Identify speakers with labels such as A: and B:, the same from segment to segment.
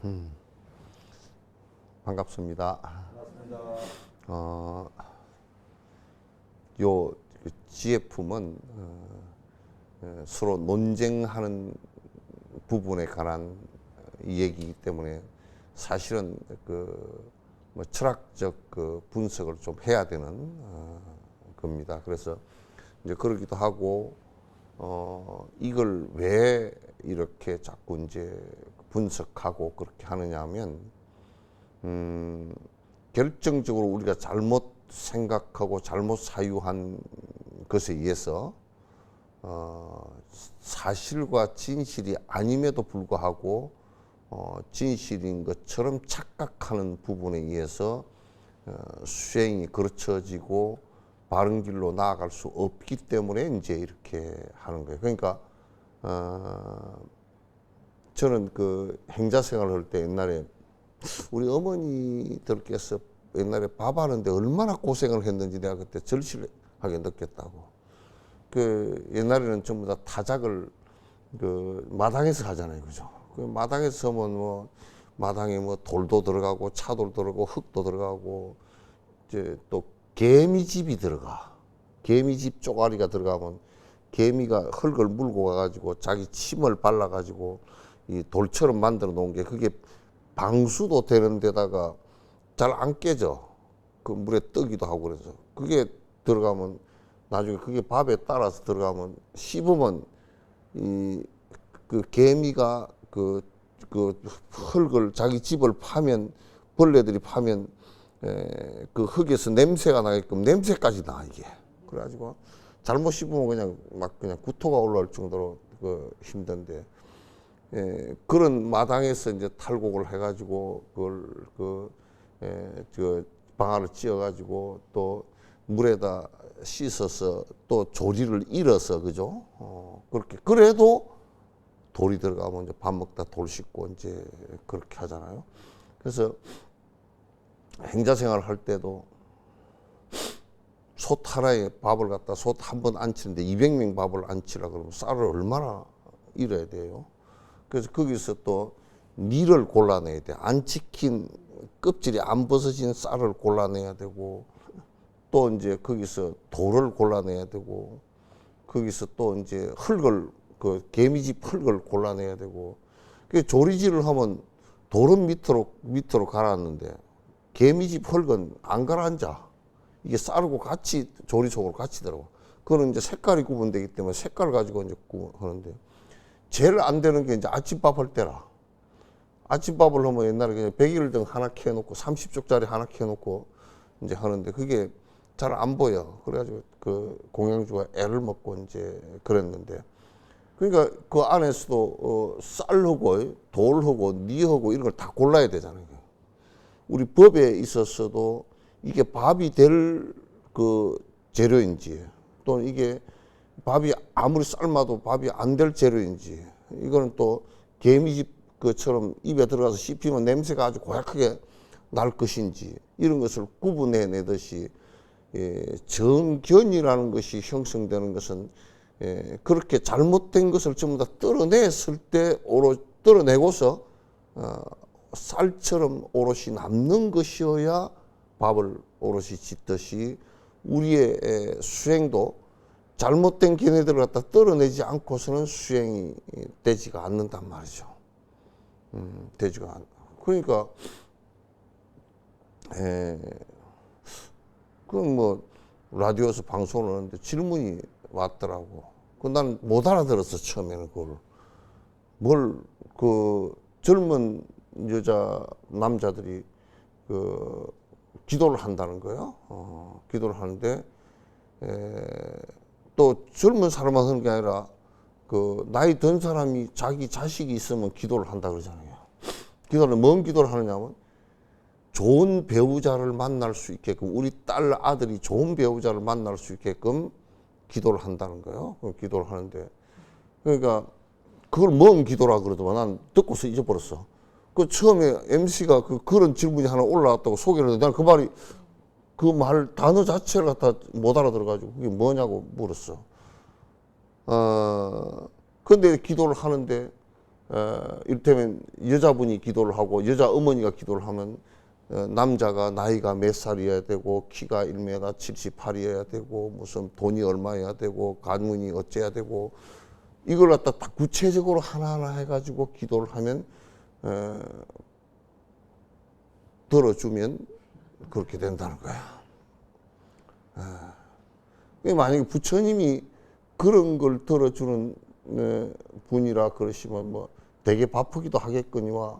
A: 반갑습니다.
B: 반갑습니다.
A: 요 GF는 서로 논쟁하는 부분에 관한 얘기이기 때문에 사실은 뭐 철학적 분석을 좀 해야 되는 겁니다. 그래서 이제 그러기도 하고 이걸 왜 이렇게 자꾸 이제 분석하고 그렇게 하느냐 하면 결정적으로 우리가 잘못 생각하고 잘못 사유한 것에 의해서 사실과 진실이 아님에도 불구하고 진실인 것처럼 착각하는 부분에 의해서 수행이 거쳐지고 바른 길로 나아갈 수 없기 때문에 이제 이렇게 하는 거예요. 그러니까 저는 그 행자 생활을 할 때 옛날에 우리 어머니들께서 옛날에 밥 하는데 얼마나 고생을 했는지 내가 그때 절실하게 느꼈다고. 그 옛날에는 전부 다 타작을 그 마당에서 하잖아요, 그죠? 그 마당에서 하면 뭐 마당에 뭐 돌도 들어가고 차도 들어가고 흙도 들어가고 이제 또 개미집이 들어가. 개미집 쪼가리가 들어가면 개미가 흙을 물고 가가지고 자기 침을 발라가지고 이 돌처럼 만들어 놓은 게 그게 방수도 되는 데다가 잘 안 깨져. 그 물에 뜨기도 하고 그래서 그게 들어가면 나중에 그게 밥에 따라서 들어가면 씹으면 이 그 개미가 그 흙을 자기 집을 파면 벌레들이 파면 그 흙에서 냄새가 나게끔 냄새까지 나 이게. 그래가지고 잘못 씹으면 그냥 막 그냥 구토가 올라올 정도로 그 힘든데. 그런 마당에서 이제 탈곡을 해가지고 그걸 저 방아를 찧어가지고 또 물에다 씻어서 또 조리를 잃어서 그죠? 그렇게 그래도 돌이 들어가면 이제 밥 먹다 돌 씻고 이제 그렇게 하잖아요. 그래서 행자 생활을 할 때도 솥 하나에 밥을 갖다 솥 한 번 안치는데 200명 밥을 안치라 그러면 쌀을 얼마나 잃어야 돼요? 그래서 거기서 또 밀을 골라내야 돼. 안 찍힌 껍질이 안 벗어진 쌀을 골라내야 되고 또 이제 거기서 돌을 골라내야 되고 거기서 또 이제 흙을 그 개미집 흙을 골라내야 되고 그 조리질을 하면 돌은 밑으로 가라앉는데 개미집 흙은 안 가라앉아. 이게 쌀하고 같이 조리 속으로 같이 들어가. 그거는 이제 색깔이 구분되기 때문에 색깔 가지고 이제 하는데. 제일 안 되는 게 이제 아침밥 할 때라. 아침밥을 하면 옛날에 그냥 100일 하나 캐놓고 30쪽짜리 하나 캐놓고 이제 하는데 그게 잘 안 보여. 그래가지고 그 공양주가 애를 먹고 이제 그랬는데 그러니까 그 안에서도 쌀하고 돌하고 니하고 이런 걸 다 골라야 되잖아요. 우리 법에 있어서도 이게 밥이 될 그 재료인지 또는 이게 밥이 아무리 삶아도 밥이 안 될 재료인지 이거는 또 개미집 것처럼 입에 들어가서 씹히면 냄새가 아주 고약하게 날 것인지 이런 것을 구분해내듯이 정견이라는 것이 형성되는 것은 그렇게 잘못된 것을 전부 다 떨어냈을 때 떨어내고서 쌀처럼 오롯이 남는 것이어야 밥을 오롯이 짓듯이 우리의 수행도 잘못된 견해들을 갖다 떨어내지 않고서는 수행이 되지가 않는단 말이죠. 되지가 않. 그러니까 그럼 뭐 라디오에서 방송을 하는데 질문이 왔더라고. 그 난 못 알아들었어 처음에는 그걸. 뭘 그 젊은 여자 남자들이 그 기도를 한다는 거예요. 기도를 하는데. 또 젊은 사람만 하는 게 아니라 그 나이 든 사람이 자기 자식이 있으면 기도를 한다 그러잖아요. 기도를 뭔 기도를 하느냐면 좋은 배우자를 만날 수 있게끔 우리 딸 아들이 좋은 배우자를 만날 수 있게끔 기도를 한다는 거예요. 기도를 하는데 그러니까 그걸 뭔 기도라 그러더만 난 듣고서 잊어버렸어. 그 처음에 MC가 그런 질문이 하나 올라왔다고 소개를 했는데 난 그 말이 그 말 단어 자체를 갖다 못 알아들어가지고 그게 뭐냐고 물었어. 근데 기도를 하는데 이를테면 여자분이 기도를 하고 여자 어머니가 기도를 하면 남자가 나이가 몇 살이어야 되고 키가 1m 78이어야 되고 무슨 돈이 얼마여야 되고 가문이 어째야 되고 이걸 갖다 다 구체적으로 하나하나 해가지고 기도를 하면 들어주면 그렇게 된다는 거야. 만약에 부처님이 그런 걸 들어주는 분이라 그러시면 뭐 되게 바쁘기도 하겠거니와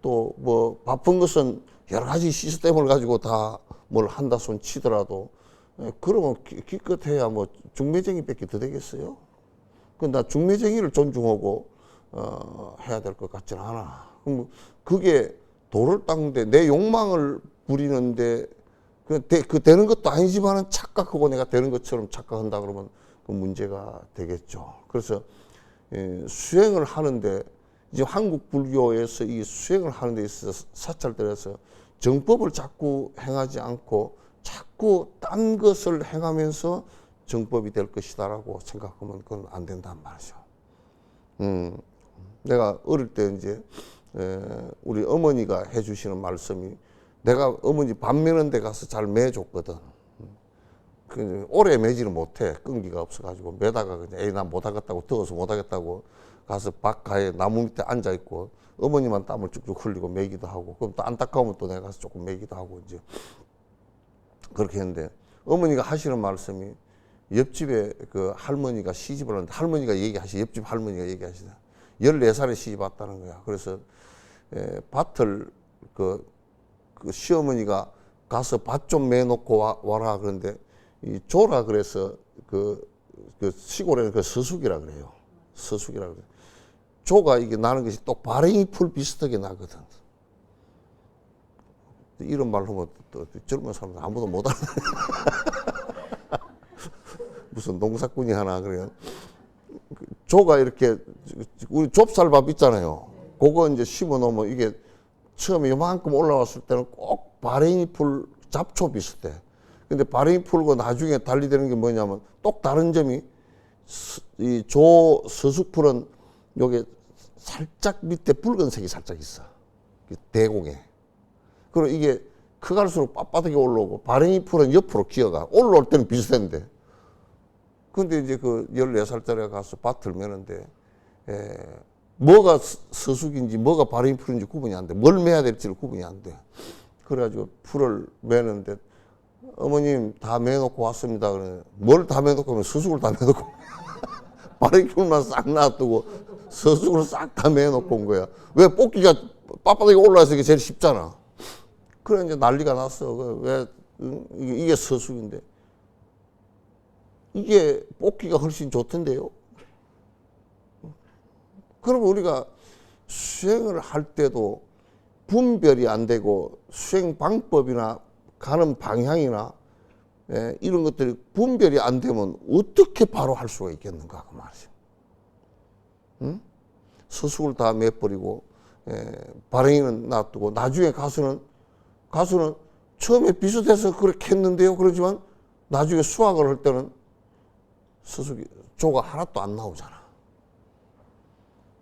A: 또 뭐 바쁜 것은 여러 가지 시스템을 가지고 다 뭘 한다 손 치더라도 그러면 기껏해야 뭐 중매쟁이밖에 더 되겠어요? 나 중매쟁이를 존중하고 해야 될 것 같지는 않아. 그럼 그게 도를 닦는데 내 욕망을 부리는데 그 되는 것도 아니지만은 착각하고 내가 되는 것처럼 착각한다 그러면 그 문제가 되겠죠. 그래서 수행을 하는데 이제 한국 불교에서 이 수행을 하는 데 있어서 사찰들에서 정법을 자꾸 행하지 않고 자꾸 딴 것을 행하면서 정법이 될 것이다라고 생각하면 그건 안 된단 말이죠. 내가 어릴 때 이제 우리 어머니가 해주시는 말씀이 내가 어머니 밥 매는 데 가서 잘 매줬거든. 오래 매지는 못해. 끈기가 없어가지고 매다가 그냥 에이 난 못하겠다고 더워서 못하겠다고 가서 밭가에 나무 밑에 앉아있고 어머니만 땀을 쭉쭉 흘리고 매기도 하고 그럼 또 안타까우면 또 내가 가서 조금 매기도 하고 이제 그렇게 했는데 어머니가 하시는 말씀이 옆집에 그 할머니가 시집을 하는데 할머니가 옆집 할머니가 얘기하시다. 14살에 시집 왔다는 거야. 그래서 밭을 그 시어머니가 가서 밭 좀 매놓고 와라 그런데 이 조라 그래서 그 시골에는 그 서숙이라 그래요. 서숙이라 그래요. 조가 이게 나는 것이 또 바랭이 풀 비슷하게 나거든. 이런 말 하면 또 젊은 사람들 아무도 못 알아. 무슨 농사꾼이 하나 그래요. 조가 이렇게 우리 좁쌀밥 있잖아요. 그거 이제 심어 놓으면 이게 처음에 요만큼 올라왔을 때는 꼭 바랭이 풀 잡초 비슷해. 근데 바랭이 풀고 나중에 달리되는 게 뭐냐면 똑 다른 점이 이 조 서숙풀은 요게 살짝 밑에 붉은색이 살짝 있어. 대공에. 그리고 이게 커갈수록 빳빳하게 올라오고 바랭이 풀은 옆으로 기어가. 올라올 때는 비슷한데. 근데 이제 그 14살짜리가 가서 밭을 매는데 뭐가 서숙인지 뭐가 바랭이 풀인지 구분이 안 돼. 뭘 매야 될지를 구분이 안 돼. 그래가지고 풀을 매는데 어머님 다 매놓고 왔습니다. 그러면 뭘 다 매놓고 하면 서숙을 다 매놓고 바랭이 풀만 싹 놔두고 서숙을 싹 다 매놓고 온 거야. 왜 뽑기가 빳빳하게 올라와서 이게 제일 쉽잖아. 그래 이제 난리가 났어. 왜 이게 서숙인데 이게 뽑기가 훨씬 좋던데요. 그러면 우리가 수행을 할 때도 분별이 안 되고 수행 방법이나 가는 방향이나 이런 것들이 분별이 안 되면 어떻게 바로 할 수가 있겠는가 그 말이죠. 응? 서숙을 다 매버리고 바랭이는 놔두고 나중에 가수는 처음에 비슷해서 그렇게 했는데요. 그러지만 나중에 수확을 할 때는 서숙이 조가 하나도 안 나오잖아.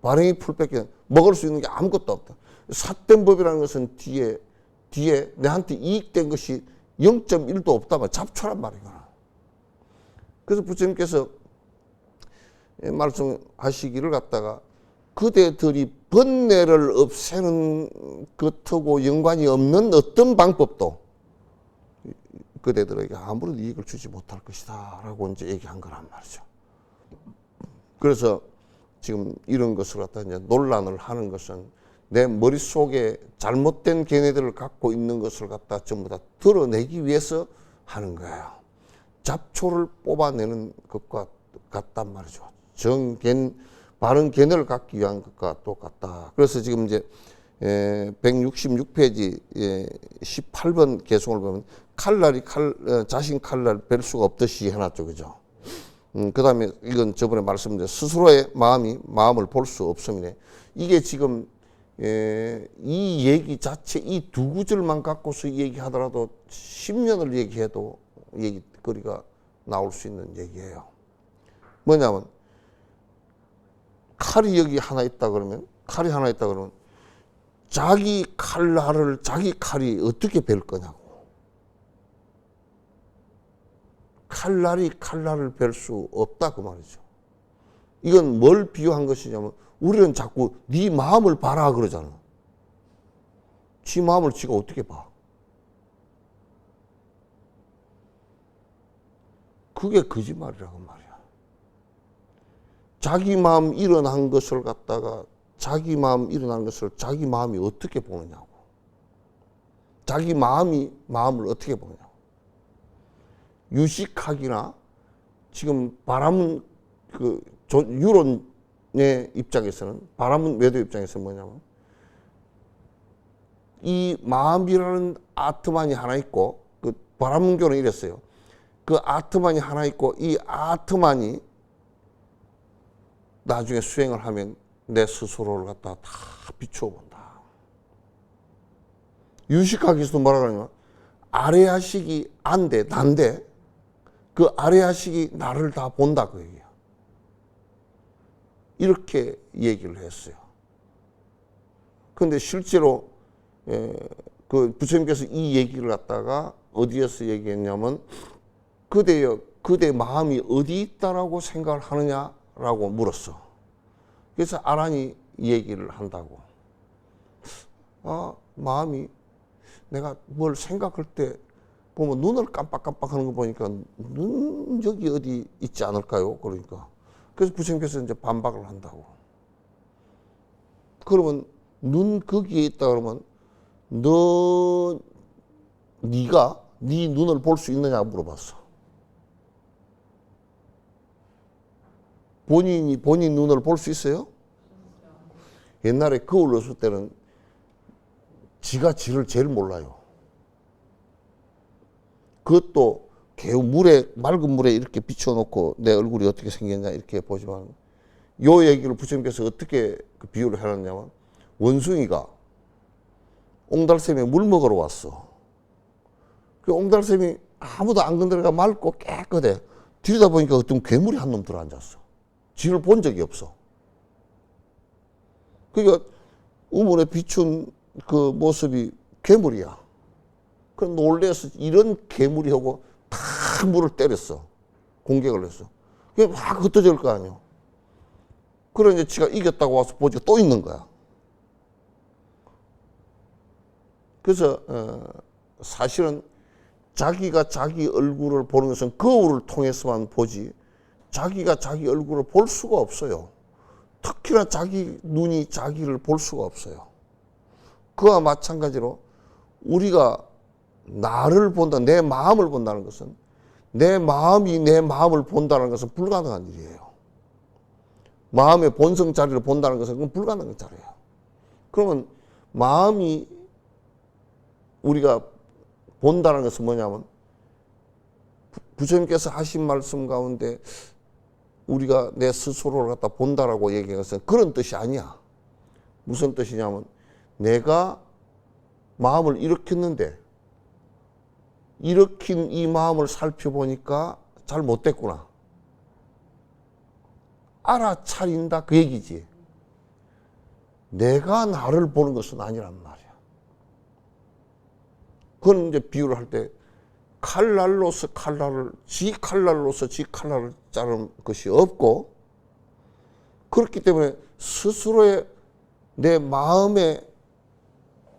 A: 바랭이 풀밖에 먹을 수 있는 게 아무것도 없다. 삿된 법이라는 것은 뒤에 내한테 이익된 것이 0.1도 없다면 잡초란 말이구나. 그래서 부처님께서 말씀하시기를 갖다가 그대들이 번뇌를 없애는 것하고 연관이 없는 어떤 방법도 그대들에게 아무런 이익을 주지 못할 것이다 라고 이제 얘기한 거란 말이죠. 그래서 지금 이런 것을 갖다 이제 논란을 하는 것은 내 머릿속에 잘못된 견해들을 갖고 있는 것을 갖다 전부 다 드러내기 위해서 하는 거예요. 잡초를 뽑아내는 것과 같단 말이죠. 바른 견해를 갖기 위한 것과 똑같다. 그래서 지금 이제 166페이지 18번 개송을 보면 칼날이 자신 칼날 뵐 수가 없듯이 해놨죠. 그죠? 그 다음에 이건 저번에 말씀드린 스스로의 마음을 볼 수 없음이네. 이게 지금 이 얘기 자체 이 두 구절만 갖고서 얘기하더라도 10년을 얘기해도 얘기거리가 나올 수 있는 얘기예요. 뭐냐면 칼이 여기 하나 있다 그러면 칼이 하나 있다 그러면 자기 칼날을 자기 칼이 어떻게 벨 거냐고. 칼날이 칼날을 벨 수 없다 그 말이죠. 이건 뭘 비유한 것이냐면 우리는 자꾸 네 마음을 봐라 그러잖아. 지 마음을 지가 어떻게 봐? 그게 거짓말이라고 말이야. 자기 마음 일어난 것을 갖다가 자기 마음 일어난 것을 자기 마음이 어떻게 보느냐고. 자기 마음이 마음을 어떻게 보느냐고. 유식학이나 지금 바람은 그 유론의 입장에서는 바람은 외도 입장에서는 뭐냐면 이 마음이라는 아트만이 하나 있고 그 바람문교는 이랬어요. 그 아트만이 하나 있고 이 아트만이 나중에 수행을 하면 내 스스로를 갖다가 다 비추어 본다. 유식학에서도 뭐라 그러냐면 아래아식이 안돼 난데 그 아래아식이 나를 다 본다 그 얘기야. 이렇게 얘기를 했어요. 그런데 실제로 그 부처님께서 이 얘기를 갖다가 어디에서 얘기했냐면 그대 마음이 어디 있다라고 생각을 하느냐라고 물었어. 그래서 아란이 얘기를 한다고. 마음이 내가 뭘 생각할 때 보면 눈을 깜빡깜빡 하는 거 보니까 눈 여기 어디 있지 않을까요? 그러니까. 그래서 부처님께서 이제 반박을 한다고. 그러면 눈 거기에 있다 그러면 네가 네 눈을 볼 수 있느냐 물어봤어. 본인 눈을 볼 수 있어요? 옛날에 거울 넣었을 때는 지가 지를 제일 몰라요. 그것도 개우 맑은 물에 이렇게 비춰놓고 내 얼굴이 어떻게 생겼냐 이렇게 보지만 요 얘기를 부처님께서 어떻게 그 비유를 해놨냐면 원숭이가 옹달샘에 물 먹으러 왔어. 그 옹달샘이 아무도 안 건드려가 맑고 깨끗해. 들여다보니까 어떤 괴물이 한 놈 들어앉았어. 지를 본 적이 없어. 그러니까 우물에 비춘 그 모습이 괴물이야. 그 놀래서 이런 괴물이 하고 탁 물을 때렸어. 공격을 했어. 그게 막 흩어질 거 아니야. 그래 이제 지가 이겼다고 와서 보니까 또 있는 거야. 그래서 사실은 자기가 자기 얼굴을 보는 것은 거울을 통해서만 보지 자기가 자기 얼굴을 볼 수가 없어요. 특히나 자기 눈이 자기를 볼 수가 없어요. 그와 마찬가지로 우리가 나를 본다, 내 마음을 본다는 것은 내 마음이 내 마음을 본다는 것은 불가능한 일이에요. 마음의 본성 자리를 본다는 것은 그건 불가능한 자리예요. 그러면 마음이 우리가 본다는 것은 뭐냐면 부처님께서 하신 말씀 가운데 우리가 내 스스로를 갖다 본다라고 얘기한 것은 그런 뜻이 아니야. 무슨 뜻이냐면 내가 마음을 일으켰는데 일으킨 이 마음을 살펴보니까 잘 못됐구나. 알아차린다 그 얘기지. 내가 나를 보는 것은 아니란 말이야. 그건 이제 비유를 할 때 칼날로서 칼날을 지 칼날을 자르는 것이 없고 그렇기 때문에 스스로의 내 마음이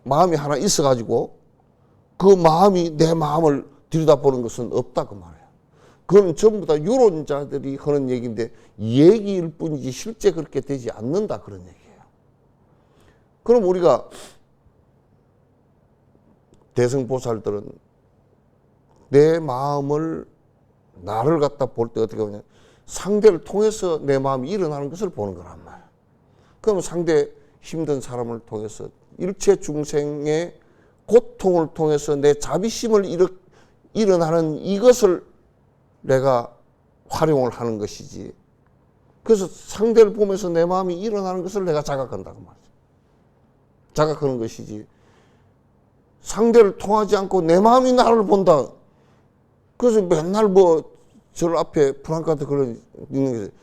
A: 하나 있어가지고 그 마음이 내 마음을 들여다보는 것은 없다 그 말이야. 그건 전부 다 유론자들이 하는 얘기인데 얘기일 뿐이지 실제 그렇게 되지 않는다 그런 얘기예요. 그럼 우리가 대승보살들은 내 마음을 나를 갖다 볼 때 어떻게 보냐 상대를 통해서 내 마음이 일어나는 것을 보는 거란 말이야. 그럼 상대 힘든 사람을 통해서 일체 중생의 고통을 통해서 내 자비심을 일어나는 이것을 내가 활용을 하는 것이지. 그래서 상대를 보면서 내 마음이 일어나는 것을 내가 자각한다고 말이야. 자각하는 것이지. 상대를 통하지 않고 내 마음이 나를 본다. 그래서 맨날 절 앞에 프랑카트 그런 있는 게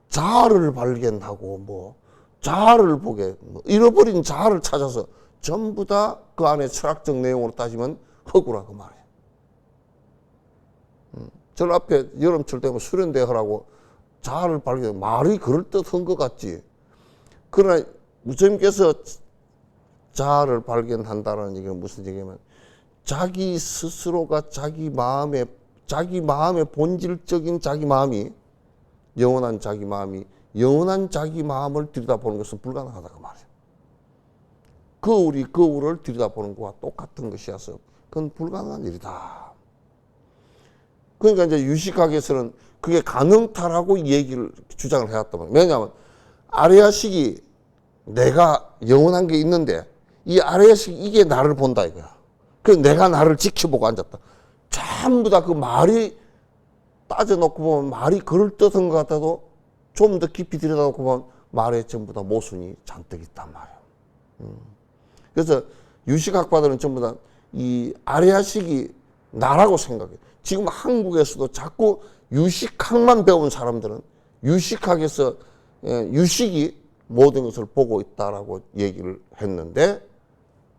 A: 자아를 발견하고 자아를 보게, 잃어버린 자아를 찾아서 전부 다 그 안에 철학적 내용으로 따지면 허구라고 말해요. 저 앞에 여름철 되면 수련대 하라고 자아를 발견해. 말이 그럴듯한 것 같지. 그러나 무스님께서 자아를 발견한다는 얘기는 무슨 얘기냐면 자기 스스로가 자기 마음의 본질적인 자기 마음이 영원한 자기 마음을 들여다보는 것은 불가능하다고 말이에요. 거울을 들여다보는 것과 똑같은 것이어서 그건 불가능한 일이다. 그러니까 이제 유식학에서는 그게 가능타라고 얘기를 주장을 해왔단 말이에요. 왜냐하면 아레아식이 내가 영원한 게 있는데 이 아레아식 이게 나를 본다 이거야. 그래서 내가 나를 지켜보고 앉았다. 전부 다 그 말이 따져놓고 보면 말이 그럴듯한 것 같아도 좀 더 깊이 들여다놓고 보면 말에 전부 다 모순이 잔뜩 있단 말이에요. 그래서 유식학파들은 전부 다 이 아레아식이 나라고 생각해. 지금 한국에서도 자꾸 유식학만 배운 사람들은 유식학에서 유식이 모든 것을 보고 있다라고 얘기를 했는데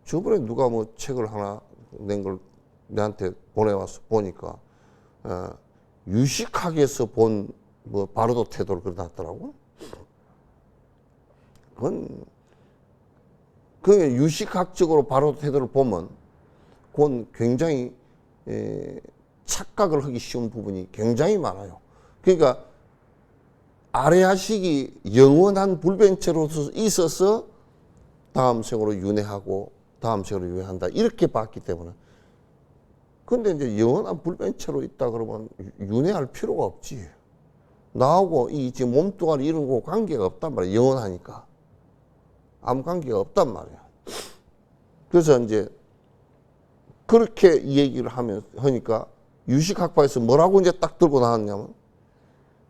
A: 저번에 누가 뭐 책을 하나 낸 걸 내한테 보내와서 보니까 유식학에서 본 뭐 바로도 태도를 그려놨더라고. 그건 유식학적으로 바로도 태도를 보면 그건 굉장히 착각을 하기 쉬운 부분이 굉장히 많아요. 그러니까 아레아식이 영원한 불변체로 있어서 다음 생으로 윤회하고 다음 생으로 윤회한다 이렇게 봤기 때문에. 근데 이제 영원한 불변체로 있다 그러면 윤회할 필요가 없지. 나하고 이 지금 몸뚱아리 이런 거 관계가 없단 말이야. 영원하니까 아무 관계가 없단 말이야. 그래서 이제 그렇게 얘기를 하니까 유식학파에서 뭐라고 이제 딱 들고 나왔냐면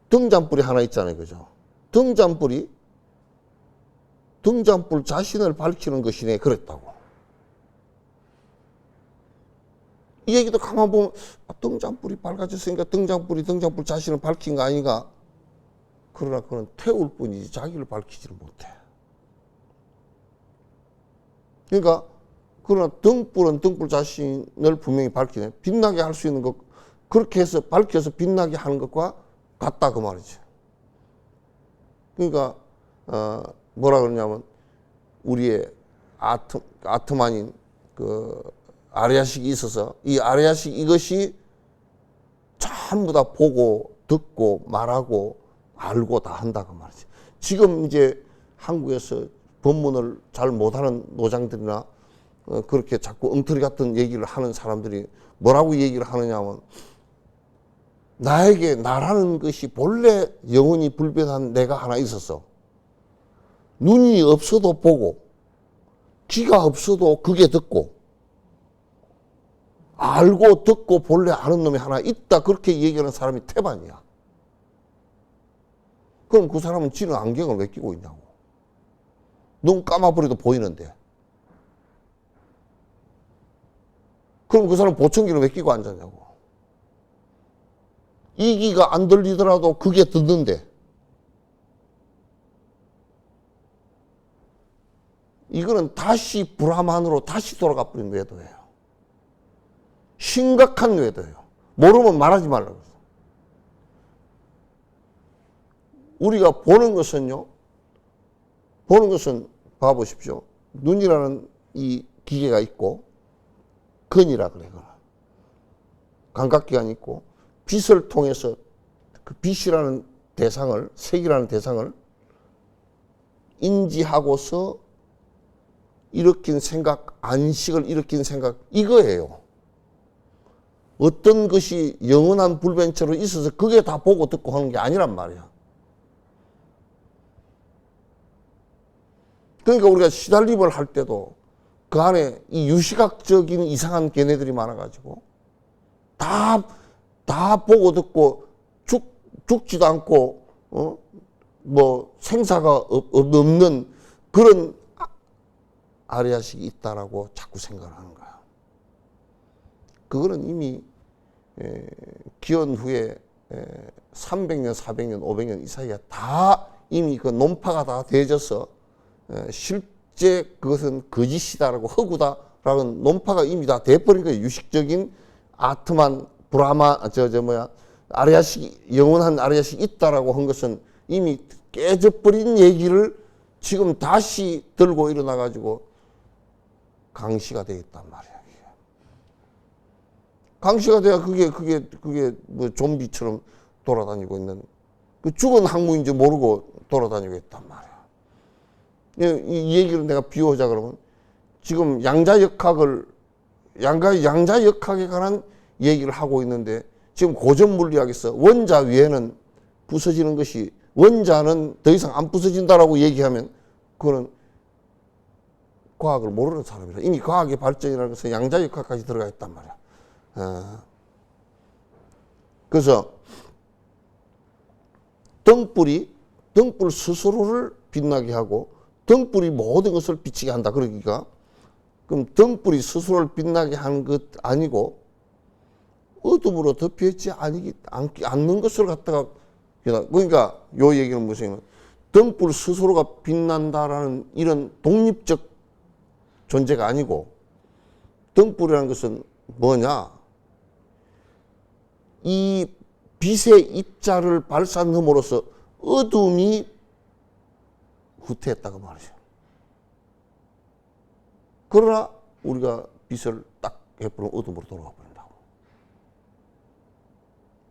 A: 등잔불이 하나 있잖아요. 그죠? 등잔불 자신을 밝히는 것이네. 그랬다고. 이 얘기도 가만 보면 등잔불이 밝아졌으니까 등잔불 자신을 밝힌 거 아닌가? 그러나 그건 태울 뿐이지 자기를 밝히지를 못해. 그러니까 그러나 등불은 등불 자신을 분명히 밝히네. 빛나게 할 수 있는 것, 그렇게 해서 밝혀서 빛나게 하는 것과 같다 그 말이지. 그러니까 뭐라 그러냐면 우리의 아트만인 그 아레아식이 있어서 이 아레아식 이것이 전부 다 보고 듣고 말하고 알고 다 한다 그 말이지. 지금 이제 한국에서 법문을 잘 못하는 노장들이나 그렇게 자꾸 엉터리 같은 얘기를 하는 사람들이 뭐라고 얘기를 하느냐면 나에게 나라는 것이 본래 영원히 불변한 내가 하나 있었어. 눈이 없어도 보고 귀가 없어도 그게 듣고 알고 듣고 본래 아는 놈이 하나 있다 그렇게 얘기하는 사람이 태반이야. 그럼 그 사람은 지는 안경을 왜 끼고 있냐고. 눈 감아버려도 보이는데. 그럼 그 사람 보청기를 왜 끼고 앉았냐고. 이 귀가 안 들리더라도 그게 듣는데. 이거는 다시 불화만으로 다시 돌아가 버린 외도예요. 심각한 외도예요. 모르면 말하지 말라고 했어요. 우리가 보는 것은요. 보는 것은 봐보십시오. 눈이라는 이 기계가 있고 근이라 그래. 감각기관이 있고 빛을 통해서 그 빛이라는 대상을 색이라는 대상을 인지하고서 일으킨 생각, 안식을 일으킨 생각 이거예요. 어떤 것이 영원한 불변체로 있어서 그게 다 보고 듣고 하는 게 아니란 말이야. 그러니까 우리가 시달림을 할 때도 그 안에 이 유시각적인 이상한 걔네들이 많아가지고 다 보고 듣고 죽지도 않고 뭐 생사가 없는 그런 아레아식이 있다라고 자꾸 생각을 하는 거야. 그거는 이미 기원 후에 300년, 400년, 500년 이 사이에 다 이미 그 논파가 다 되어져서 실제 그것은 거짓이다라고 허구다라는 논파가 이미 다 돼버린 거예요. 유식적인 아트만 아리아식, 영원한 아리아식이 있다라고 한 것은 이미 깨져버린 얘기를 지금 다시 들고 일어나가지고 강시가 되겠단 말이야. 강시가 돼야 그게 뭐 좀비처럼 돌아다니고 있는, 그 죽은 학무인지 모르고 돌아다니고 있단 말이야. 이 얘기를 내가 비유하자 그러면 지금 양자역학에 관한 얘기를 하고 있는데 지금 고전 물리학에서 원자 위에는 부서지는 것이, 원자는 더 이상 안 부서진다라고 얘기하면 그거는 과학을 모르는 사람이라. 이미 과학의 발전이라는 것은 양자역학까지 들어가 있단 말이야. 그래서 등불 스스로를 빛나게 하고 등불이 모든 것을 비치게 한다. 그러니까 그럼 등불이 스스로를 빛나게 하는 것 아니고 어둠으로 덮여있지 않는 것을 갖다가, 그러니까 요 얘기는 무슨, 등불 스스로가 빛난다라는 이런 독립적 존재가 아니고, 등불이라는 것은 뭐냐, 이 빛의 입자를 발산함으로써 어둠이 후퇴했다고 말이죠. 그러나 우리가 빛을 딱 해버리면 어둠으로 돌아가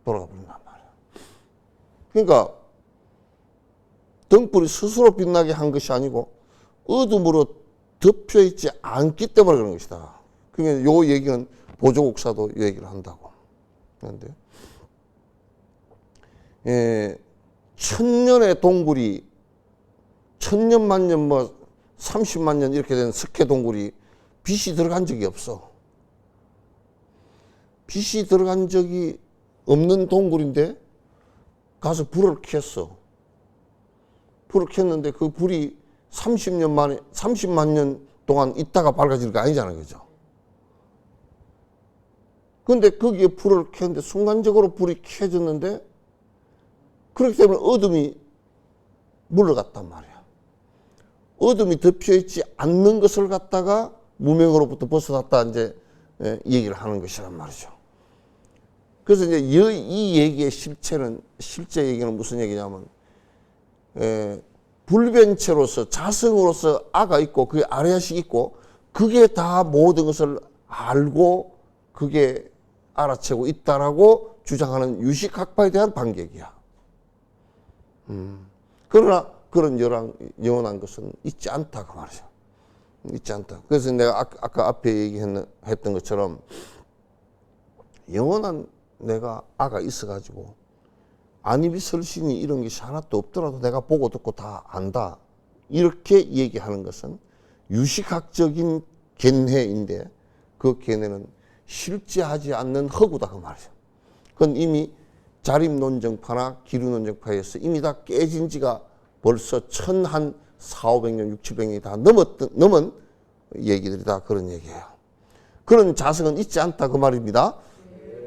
A: 버린단 말이야. 그러니까 등불이 스스로 빛나게 한 것이 아니고 어둠으로 덮여있지 않기 때문에 그런 것이다. 그러니까 요 얘기는 보조국사도 이 얘기를 한다고. 그런데 천년의 동굴이, 천년 만년 30만 년 이렇게 된 석회 동굴이 빛이 들어간 적이 없어. 빛이 들어간 적이 없는 동굴인데 가서 불을 켰어. 불을 켰는데 그 불이 30만 년 동안 있다가 밝아지는 거 아니잖아요. 그죠? 근데 거기에 불을 켰는데 순간적으로 불이 켜졌는데 그렇기 때문에 어둠이 물러갔단 말이야. 어둠이 덮여있지 않는 것을 갖다가 무명으로부터 벗어났다 이제 얘기를 하는 것이란 말이죠. 그래서 이제 이 얘기의 실제 얘기는 무슨 얘기냐면, 불변체로서 자성으로서 아가 있고 그게 아리아식이 있고 그게 다 모든 것을 알고 그게 알아채고 있다라고 주장하는 유식학파에 대한 반격이야. 그러나 그런 영원한 것은 있지 않다 그 말이죠. 있지 않다. 그래서 내가 아까 앞에 얘기했던 것처럼 영원한 내가 아가 있어가지고 안이비설신이 이런 것이 하나도 없더라도 내가 보고 듣고 다 안다. 이렇게 얘기하는 것은 유식학적인 견해인데 그 견해는 실제하지 않는 허구다 그 말이죠. 그건 이미 자립논정파나 기류논정파에서 이미 다 깨진 지가 벌써 1400년, 600~700년이 다 넘은 얘기들이다. 그런 얘기예요. 그런 자성은 있지 않다 그 말입니다.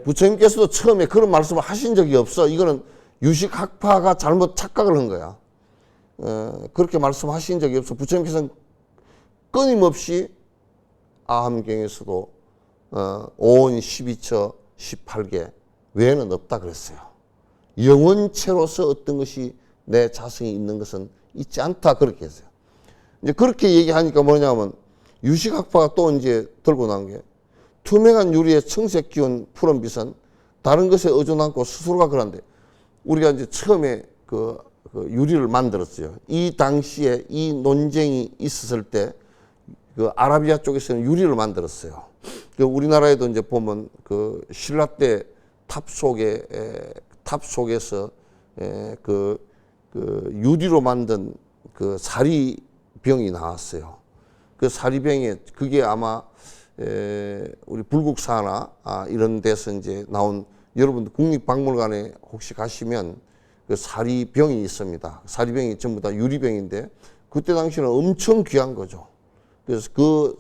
A: 부처님께서도 처음에 그런 말씀을 하신 적이 없어. 이거는 유식학파가 잘못 착각을 한 거야. 그렇게 말씀하신 적이 없어. 부처님께서는 끊임없이 아함경에서도 5원 12처 18개 외에는 없다 그랬어요. 영원체로서 어떤 것이 내 자성이 있는 것은 있지 않다 그렇게 했어요. 이제 그렇게 얘기하니까 뭐냐면 유식학파가 또 이제 들고 나온 게 투명한 유리에 청색 기운 푸른 빛은 다른 것에 의존하고 스스로가 그런데 우리가 이제 처음에 그 유리를 만들었어요. 이 당시에 이 논쟁이 있었을 때 그 아라비아 쪽에서는 유리를 만들었어요. 그 우리나라에도 이제 보면 그 신라 때 탑 속에서 그 유리로 만든 그 사리병이 나왔어요. 그 사리병에 그게 아마 우리 불국사나 이런 데서 이제 나온, 여러분들 국립박물관에 혹시 가시면 그 사리병이 있습니다. 사리병이 전부 다 유리병인데 그때 당시에는 엄청 귀한 거죠. 그래서 그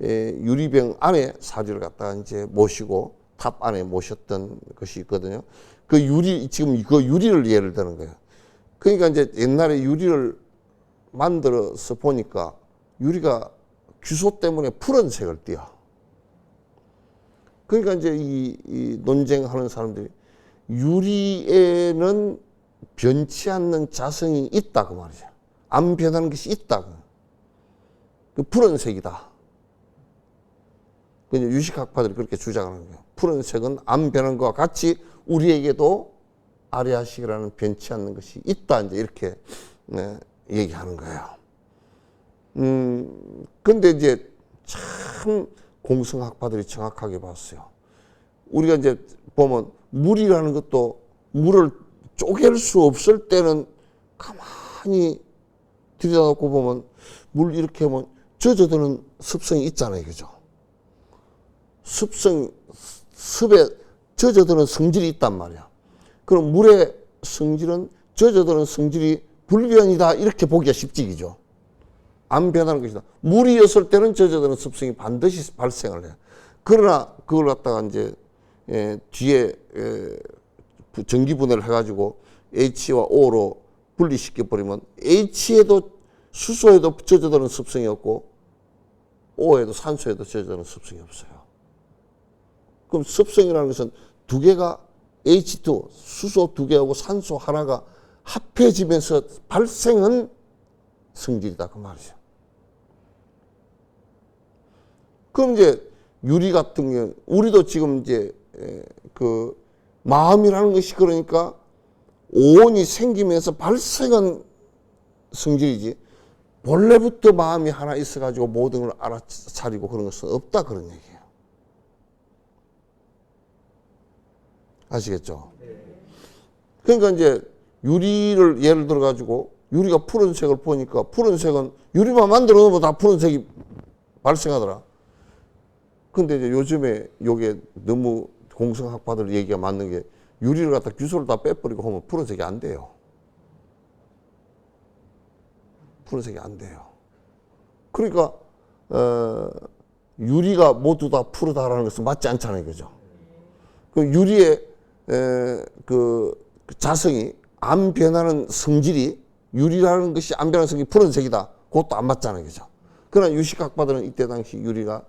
A: 유리병 안에 사리를 갖다가 이제 모시고 탑 안에 모셨던 것이 있거든요. 지금 그 유리를 예를 드는 거예요. 그러니까 이제 옛날에 유리를 만들어서 보니까 유리가 규소 때문에 푸른색을 띠어. 그러니까 이제 이 논쟁하는 사람들이 유리에는 변치 않는 자성이 있다 그 말이죠. 안 변하는 것이 있다. 그 푸른색이다. 그 유식학파들이 그렇게 주장하는 거예요. 푸른색은 안 변하는 것과 같이 우리에게도 아리아식이라는 변치 않는 것이 있다. 이제 이렇게 얘기하는 거예요. 근데 이제 참 공성학파들이 정확하게 봤어요. 우리가 이제 보면 물이라는 것도 물을 쪼갤 수 없을 때는 가만히 들여다놓고 보면 물 이렇게 하면 젖어드는 습성이 있잖아요. 그죠? 습에 젖어드는 성질이 있단 말이야. 그럼 물의 성질은 젖어드는 성질이 불변이다. 이렇게 보기가 쉽지, 그죠? 안 변하는 것이다. 물이었을 때는 젖어드는 습성이 반드시 발생을 해요. 그러나 그걸 갖다가 이제 뒤에 전기분해를 해가지고 H와 O로 분리시켜버리면 H에도 수소에도 젖어드는 습성이 없고 O에도 산소에도 젖어드는 습성이 없어요. 그럼 습성이라는 것은 두 개가 H2, 수소 두 개하고 산소 하나가 합해지면서 발생한 성질이다 그 말이죠. 그럼 이제 유리 같은 경우 우리도 지금 이제 그 마음이라는 것이 그러니까 오온이 생기면서 발생한 성질이지 본래부터 마음이 하나 있어가지고 모든 걸 알아차리고 그런 것은 없다 그런 얘기예요. 아시겠죠? 그러니까 이제 유리를 예를 들어 가지고 유리가 푸른색을 보니까 푸른색은 유리만 만들어 놓으면 다 푸른색이 발생하더라. 근데 이제 요즘에 요게 너무 공성학파들 얘기가 맞는 게 유리를 갖다 규소를 다 빼버리고 하면 푸른색이 안 돼요. 푸른색이 안 돼요. 그러니까 유리가 모두 다 푸르다라는 것은 맞지 않잖아요. 그죠? 그 유리의 그 자성이 안 변하는 성질이 유리라는 것이 안 변하는 성질이 푸른색이다. 그것도 안 맞잖아요. 그죠? 그러나 유식학파들은 이때 당시 유리가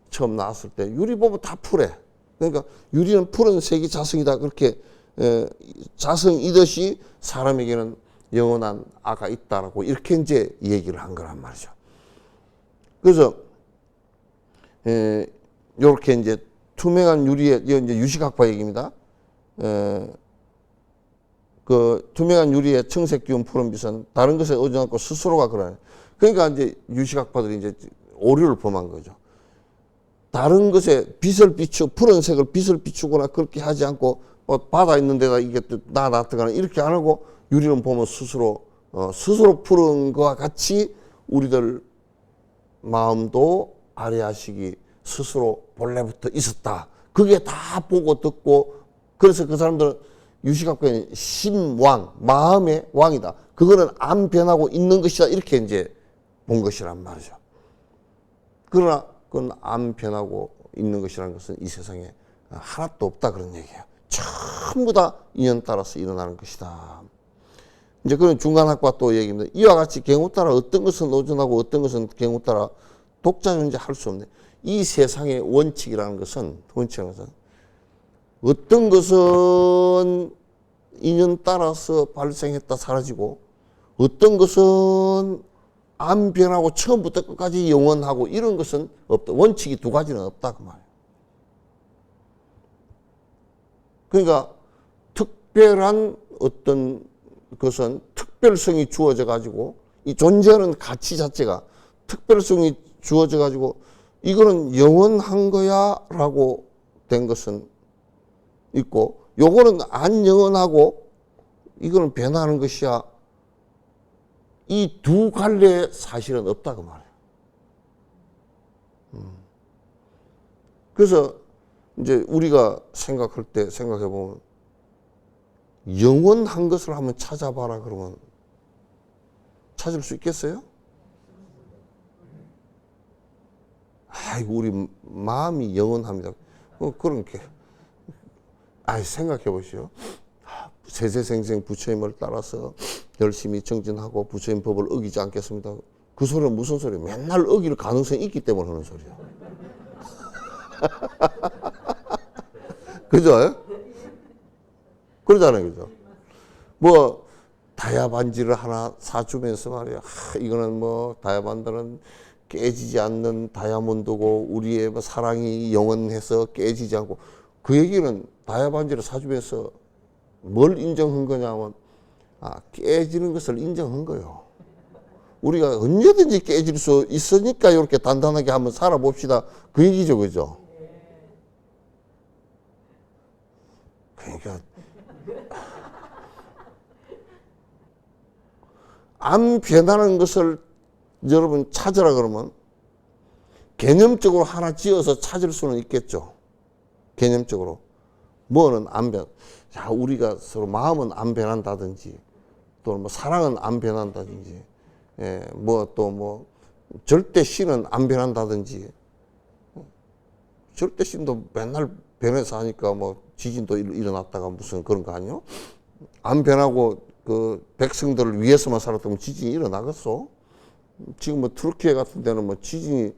A: 처음 나왔을 때 유리 보면 다 푸래. 그러니까 유리는 푸른색이 자성이다. 그렇게 자성이듯이 사람에게는 영원한 아가 있다라고 이렇게 이제 얘기를 한 거란 말이죠. 그래서 이렇게 이제 투명한 유리에 이제 유식학파 얘기입니다. 그 투명한 유리의 청색 기운 푸른빛은 다른 것에 의존하지 않고 스스로가 그러네. 그러니까 이제 유식학파들이 이제 오류를 범한 거죠. 다른 것에 빛을 비추 푸른색을 빛을 비추거나 그렇게 하지 않고 바다 있는 데다 이게 나 나타나는 이렇게 안 하고 유리는 보면 스스로 푸른 것과 같이 우리들 마음도 아리아식이 스스로 본래부터 있었다. 그게 다 보고 듣고 그래서 그 사람들은 유식학파는 심왕 마음의 왕이다. 그거는 안 변하고 있는 것이다. 이렇게 이제 본 것이란 말이죠. 그러나 그건 안 변하고 있는 것이라는 것은 이 세상에 하나도 없다 그런 얘기예요. 전부 다 인연 따라서 일어나는 것이다. 이제 그런 중간학과 또 얘기입니다. 이와 같이 경우 따라 어떤 것은 의존하고 어떤 것은 경우 따라 독자 존재할 수 없네. 이 세상의 원칙이라는 것은 어떤 것은 인연 따라서 발생했다 사라지고 어떤 것은 안 변하고 처음부터 끝까지 영원하고 이런 것은 없다. 원칙이 두 가지는 없다 그 말이에요. 그러니까 특별한 어떤 것은 특별성이 주어져 가지고 이 존재하는 가치 자체가 특별성이 주어져 가지고 이거는 영원한 거야 라고 된 것은 있고 요거는 안 영원하고 이거는 변하는 것이야. 이 두 갈래의 사실은 없다 그 말이에요. 그래서 이제 우리가 생각할 때 생각해 보면 영원한 것을 한번 찾아봐라 그러면 찾을 수 있겠어요? 아이고 우리 마음이 영원합니다. 그런 게 생각해 보시오. 세세생생 부처님을 따라서 열심히 정진하고 부처님 법을 어기지 않겠습니다. 그 소리는 무슨 소리예요? 맨날 어길 가능성이 있기 때문에 하는 소리예요. 그죠? 그러잖아요. 그죠? 뭐 다이아 반지를 하나 사주면서 말이야. 이거는 뭐 다이아 반지는 깨지지 않는 다이아몬드고 우리의 뭐 사랑이 영원해서 깨지지 않고, 그 얘기는 다이아 반지를 사주면서 뭘 인정한 거냐면 깨지는 것을 인정한 거예요. 우리가 언제든지 깨질 수 있으니까 이렇게 단단하게 한번 살아봅시다. 그 얘기죠. 그죠? 그러니까 안 변하는 것을 여러분 찾으라 그러면 개념적으로 하나 지어서 찾을 수는 있겠죠. 개념적으로. 뭐는 안 변. 자, 우리가 서로 마음은 안 변한다든지, 또 뭐 사랑은 안 변한다든지, 뭐 또 뭐 절대 신은 안 변한다든지. 절대 신도 맨날 변해서 하니까 뭐 지진도 일어났다가 무슨 그런 거 아니요? 안 변하고 그 백성들을 위해서만 살았다면 지진이 일어나겠어? 지금 뭐 터키에 같은 데는 뭐 지진이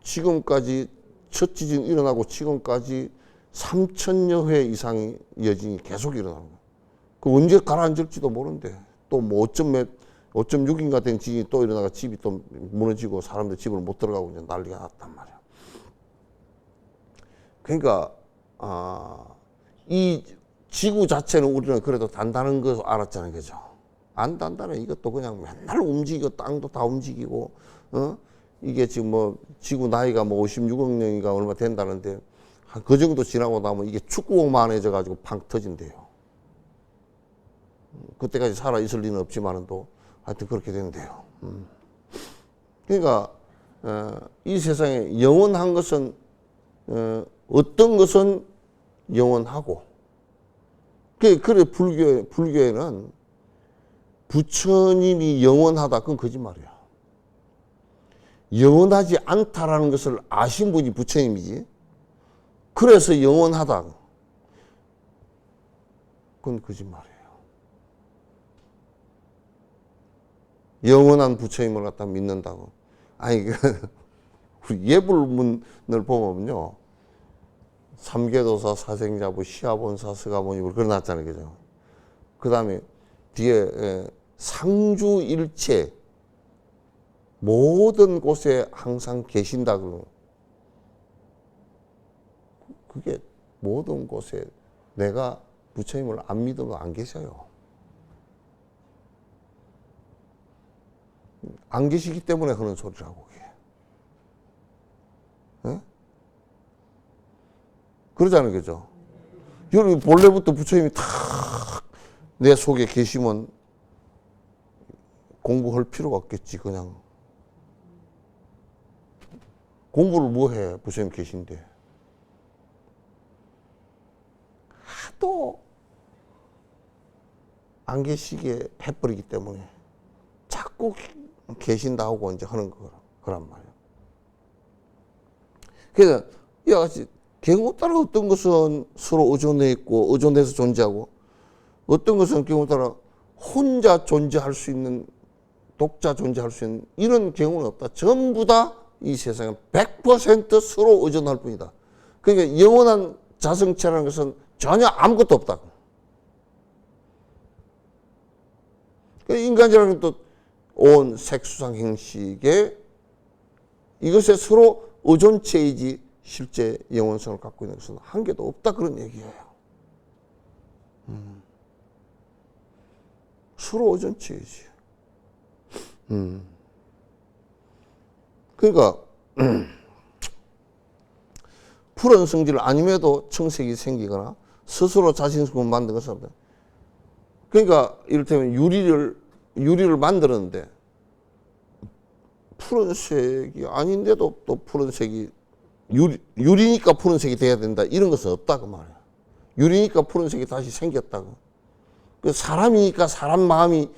A: 지금까지 첫 지진 일어나고 지금까지 3,000여 회 이상의 여진이 계속 일어나는 거야. 그 언제 가라앉을지도 모른대. 또 뭐 5.6인가 된 지진이 또 일어나가 집이 또 무너지고 사람들 집을 못 들어가고 이제 난리가 났단 말이야. 그러니까 이 지구 자체는 우리는 그래도 단단한 거 알았잖아요. 그죠? 안 단단해. 이것도 그냥 맨날 움직이고 땅도 다 움직이고, 이게 지금 뭐 지구 나이가 뭐 56억 년인가 얼마 된다는데 그 정도 지나고 나면 이게 축구공만해져 가지고 팡 터진대요. 그때까지 살아 있을 리는 없지만은 또 하여튼 그렇게 된대요. 그러니까 이 세상에 영원한 것은 어떤 것은 영원하고, 그래 불교에는 부처님이 영원하다, 그건 거짓말이야. 영원하지 않다라는 것을 아신 분이 부처님이지. 그래서 영원하다, 그건 거짓말이에요. 영원한 부처님을 갖다 믿는다고. 아니, 우리 예불문을 보면요. 삼계도사, 사생자부, 시아본사, 스가모니불 그래 놨잖아요. 그죠? 그 다음에 뒤에 상주일체 모든 곳에 항상 계신다 그러고, 그게 모든 곳에 내가 부처님을 안 믿으면 안 계셔요. 안 계시기 때문에 그런 소리라고. 그게. 그러잖아요. 그죠? 여러분 본래부터 부처님이 탁 내 속에 계시면 공부할 필요가 없겠지. 그냥 공부를 뭐 해? 부처님 계신데. 하도 안 계시게 해버리기 때문에 자꾸 계신다 하고 이제 하는 거란 말이에요. 그래서 이와 같이 경우 따라 어떤 것은 서로 의존해 있고 의존해서 존재하고, 어떤 것은 경우 따라 혼자 존재할 수 있는, 독자 존재할 수 있는 이런 경우는 없다. 전부 다 이 세상에 100% 서로 의존할 뿐이다. 그러니까 영원한 자성체라는 것은 전혀 아무것도 없다. 그러니까 인간이라는 또 온 색수상 형식의 이것에 서로 의존체이지 실제 영원성을 갖고 있는 것은 한 개도 없다, 그런 얘기예요. 서로 의존체이지. 그러니까 푸른 성질 아님에도 청색이 생기거나 스스로 자신스러운 만든 것은 없다. 그러니까 이를테면 유리를 만들었는데 푸른색이 아닌데도 또 푸른색이 유리니까 푸른색이 돼야 된다, 이런 것은 없다 그 말이야. 유리니까 푸른색이 다시 생겼다고. 그 사람이니까 사람 마음이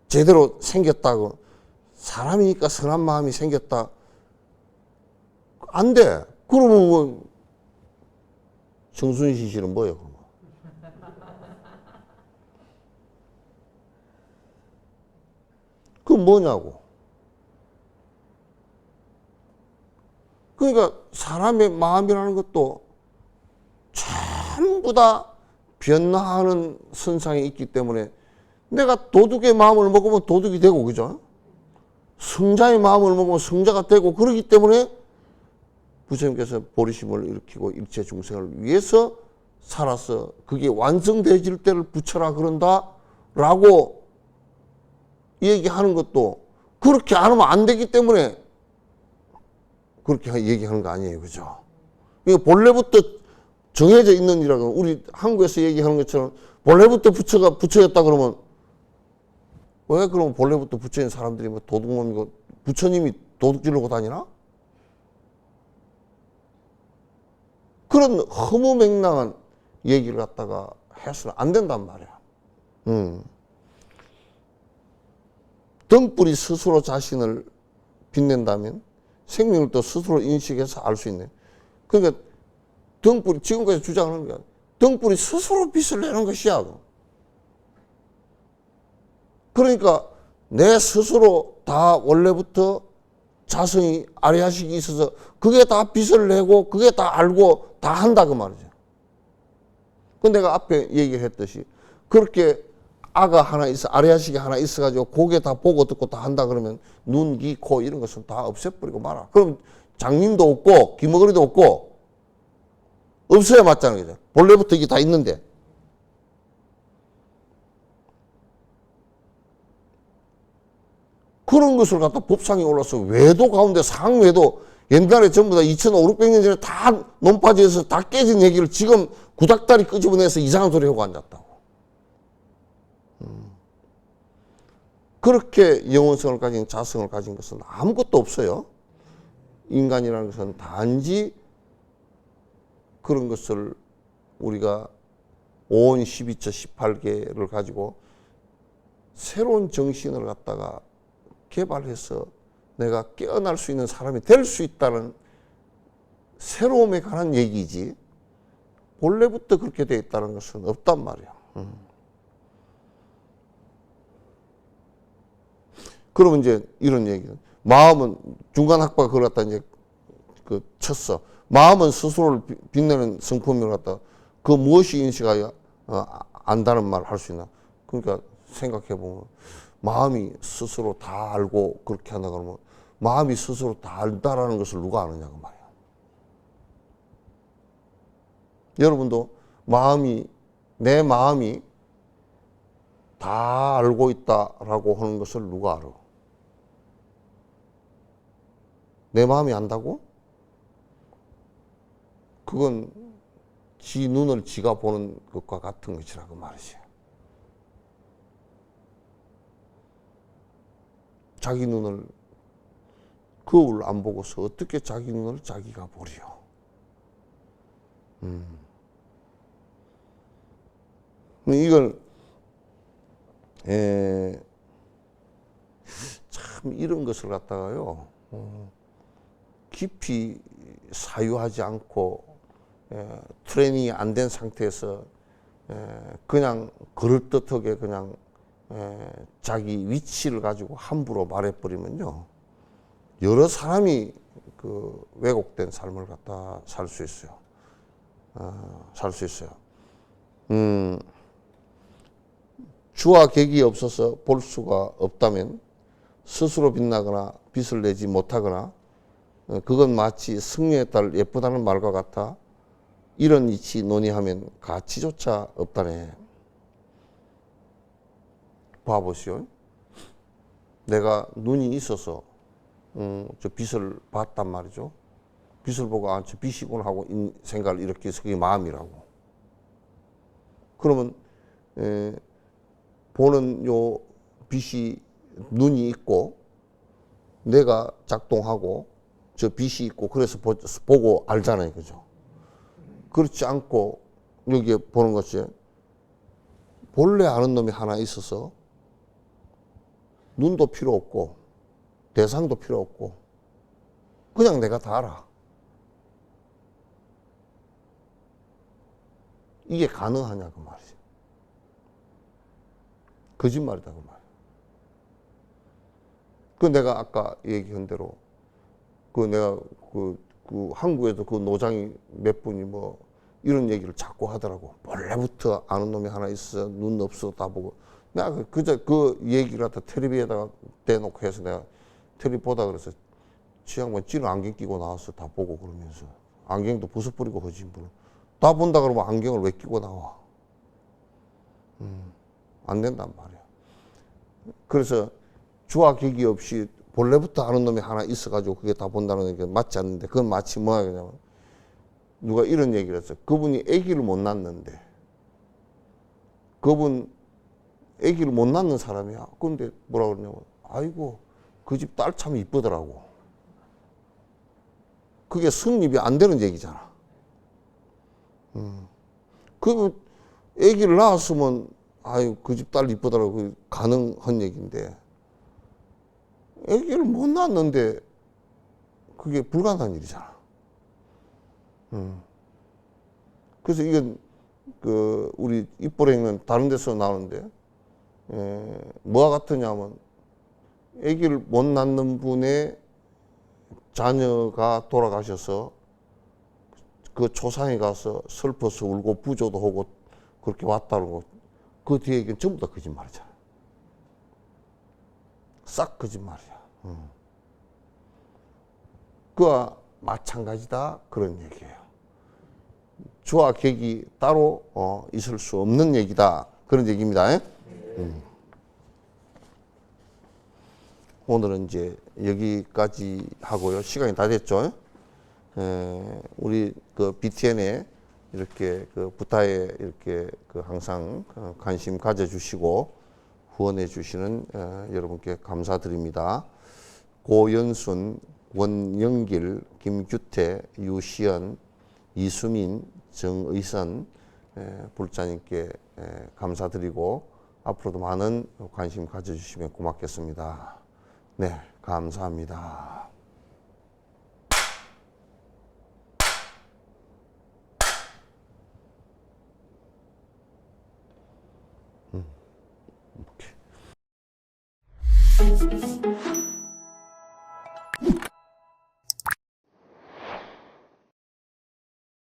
A: 제대로 생겼다고. 사람이니까 선한 마음이 생겼다. 안 돼. 그러면 뭐 정순신 씨는 뭐예요? 그러면? 그건 뭐냐고. 그러니까 사람의 마음이라는 것도 전부 다 변화하는 선상에 있기 때문에 내가 도둑의 마음을 먹으면 도둑이 되고, 그죠? 성자의 마음을 먹으면 성자가 되고, 그러기 때문에 부처님께서 보리심을 일으키고 일체 중생을 위해서 살아서 그게 완성되질 때를 부처라 그런다 라고 얘기하는 것도 그렇게 안 하면 안 되기 때문에 그렇게 얘기하는 거 아니에요. 그죠? 이거 본래부터 정해져 있는 일이라고, 우리 한국에서 얘기하는 것처럼 본래부터 부처가 부처였다 그러면 왜 그러면 본래부터 부처인 사람들이 뭐 도둑놈이고 부처님이 도둑 지르고 다니나? 그런 허무맹랑한 얘기를 갖다가 해서는 안 된단 말이야. 등불이 스스로 자신을 빛낸다면 생명을 또 스스로 인식해서 알 수 있네. 그러니까 등불이 지금까지 주장하는 거야. 등불이 스스로 빛을 내는 것이야. 그러니까 내 스스로 다 원래부터 자성이 아리아식이 있어서 그게 다 빛을 내고 그게 다 알고 다 한다 그 말이죠. 그 내가 앞에 얘기를 했듯이 그렇게 아가 하나 있어, 아리아식이 하나 있어가지고 그게 다 보고 듣고 다 한다 그러면 눈, 귀, 코 이런 것은 다 없애버리고 말아. 그럼 장님도 없고 귀머거리도 없고 없어야 맞잖아요. 그죠? 본래부터 이게 다 있는데. 그런 것을 갖다 법상에 올라서 외도 가운데 상외도 옛날에 전부 다 2,500, 600년 전에 다 논파지에서 다 깨진 얘기를 지금 구닥다리 끄집어내서 이상한 소리 하고 앉았다고. 그렇게 영혼성을 가진 자성을 가진 것은 아무것도 없어요. 인간이라는 것은 단지 그런 것을 우리가 5원 12처 18개를 가지고 새로운 정신을 갖다가 개발해서 내가 깨어날 수 있는 사람이 될 수 있다는 새로움에 관한 얘기지 본래부터 그렇게 되어 있다는 것은 없단 말이야. 그러면 이제 이런 얘기는 마음은 중간 학파가 그걸 갖다 이제 그 쳤어. 마음은 스스로를 빛내는 성품을 갖다 그 무엇이 인식하여 안다는 말을 할 수 있나? 그러니까 생각해 보면 마음이 스스로 다 알고 그렇게 한다 그러면 마음이 스스로 다 안다라는 것을 누가 아느냐고 말이야. 여러분도 내 마음이 다 알고 있다라고 하는 것을 누가 알아? 내 마음이 안다고? 그건 지 눈을 지가 보는 것과 같은 것이라고 말이지. 자기 눈을 거울 안 보고서 어떻게 자기 눈을 자기가 보리요. 이걸 참 이런 것을 갖다가요 깊이 사유하지 않고 트레이닝이 안 된 상태에서 그냥 그럴듯하게 그냥 자기 위치를 가지고 함부로 말해버리면요 여러 사람이 그 왜곡된 삶을 갖다 살 수 있어요. 살 수 있어요. 주와 객이 없어서 볼 수가 없다면 스스로 빛나거나 빛을 내지 못하거나 그건 마치 승려에 따라 예쁘다는 말과 같아 이런 이치 논의하면 가치조차 없다네. 봐보시오. 내가 눈이 있어서 저 빛을 봤단 말이죠. 빛을 보고 저 빛이구나 하고 생각을 이렇게 해서 그게 마음이라고. 그러면 보는 요 빛이 눈이 있고 내가 작동하고 저 빛이 있고 그래서 보고 알잖아요. 그죠? 그렇지 않고 여기에 보는 것이 본래 아는 놈이 하나 있어서 눈도 필요 없고 대상도 필요 없고 그냥 내가 다 알아. 이게 가능하냐 그 말이지. 거짓말이다 그 말. 그 내가 아까 얘기한 대로 그 내가 그 한국에도 그 노장이 몇 분이 뭐 이런 얘기를 자꾸 하더라고. 원래부터 아는 놈이 하나 있어. 눈 없어 다 보고. 내가 그저 그 얘기를 갖다 텔레비에다가 대놓고 해서 내가 텔레비 보다 그래서 지 양반 찌는 안경 끼고 나왔어. 다 보고 그러면서. 안경도 부숴버리고 허지 뭐. 다 본다 그러면 안경을 왜 끼고 나와? 안 된단 말이야. 그래서 주와 객이 없이 본래부터 아는 놈이 하나 있어가지고 그게 다 본다는 게 맞지 않는데 그건 마치 뭐야 그냐면 누가 이런 얘기를 했어. 그분이 아기를 못 낳는데 그분 아기를 못 낳는 사람이야. 근데 뭐라 그러냐면 아이고 그 집 딸 참 이쁘더라고. 그게 성립이 안 되는 얘기잖아. 그 아기를 낳았으면 아유 그 집 딸 이쁘더라고 가능한 얘기인데 아기를 못 낳았는데 그게 불가능한 일이잖아. 그래서 이건 그 우리 입보랭은 다른 데서 나오는데 뭐와 같으냐면 아기를 못 낳는 분의 자녀가 돌아가셔서 그 초상에 가서 슬퍼서 울고 부조도 하고 그렇게 왔다는 거. 그 뒤에 얘기는 전부 다 거짓말이잖아. 싹 거짓말이야. 그와 마찬가지다 그런 얘기예요. 주와 객이 따로 있을 수 없는 얘기다 그런 얘기입니다. 오늘은 이제 여기까지 하고요. 시간이 다 됐죠. 우리 그 BTN에 이렇게 그 부타에 이렇게 그 항상 관심 가져주시고 후원해 주시는 여러분께 감사드립니다. 고연순, 원영길, 김규태, 유시연, 이수민, 정의선 불자님께 감사드리고 앞으로도 많은 관심 가져주시면 고맙겠습니다. 네, 감사합니다. 오케이.